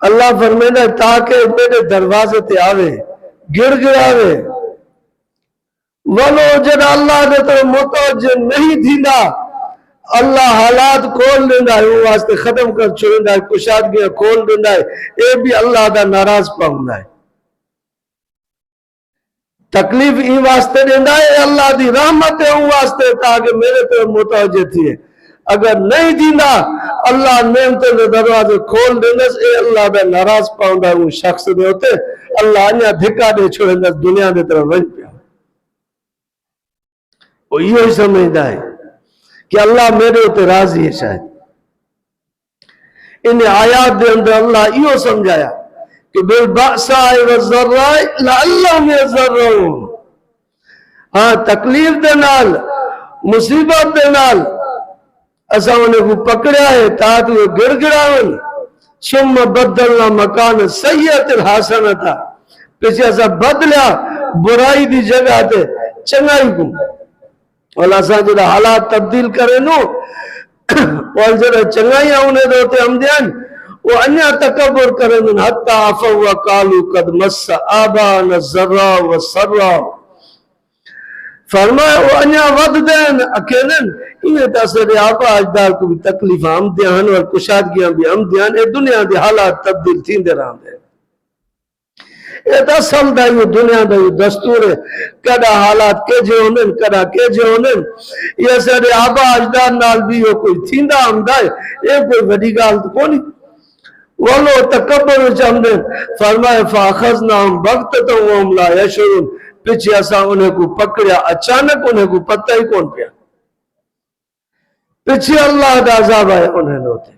اللہ فرمینا تاکہ میرے دروازے تے آوے گڑ گڑاوے ولو جد اللہ نے تو متوجہ نہیں تھینا اللہ حالات کھول دینا ہے وہ واسطے ختم کر چھوڑنا ہے کشادگیاں کھول دینا ہے اے بھی اللہ دا ناراض پاؤنا ہے تکلیف ای واسطے دینا ہے اللہ دی رحمت ہے وہ واسطے تاکہ میرے تو متوجہ تھی ہے اگر نہیں دینا اللہ نعمتوں دے دروازے کھول دینا اے اللہ دا ناراض پاؤنا ہے وہ شخص دے ہوتے اللہ انیا دھکا دے چھوڑنا دنیا دے طرف ون پیا وہ یہ ہی سمجھتا ہے کہ اللہ میرے ہوتے راضی ہے شاید انہیں آیات دے اندر اللہ یہ سمجھایا کہ بالبأساء والضراء لعلهم يضرعون ہاں تکلیف دے نال مصیبت دے نال اسا انہیں کو پکڑیا ہے تاکہ وہ گڑ گڑاون ثم بدلنا مکان سیئت الحسنۃ پیچھے اسا بدلیا برائی دی جگہ تے چنگائی کو اللہ سان جڑا حالات تبدیل کرے نو اور جڑا چنگائیاں انہیں دوتے ہم دیان وہ انیا تکبر کرے نو حتی عفو وقالو قد مس آبان الزرع والسرع فرمایا وہ انیا ود دین اکیلن انہیں تاثر آبا اجدار کو بھی تکلیف ہم دیان اور کشادگیاں بھی ہم دیان اے دنیا دی حالات تبدیل تھیں دے رہا دے یہ تو اصل دا یہ دنیا دا یہ دستور ہے کدا حالات کے جو ہونے کدا کے جو ہونے یہ سارے آبا اجدار نال بھی ہو کوئی تھیندا ہمدا ہے یہ کوئی بڑی گال تو کونی ولو تکبر چمدے فرمائے فاخذناہم بغتۃ وہم لا یشعرون پیچھے اسا انہیں کو پکڑیا اچانک انہیں کو پتہ ہی کون پیا پیچھے اللہ دا عذاب آئے انہیں ہوتے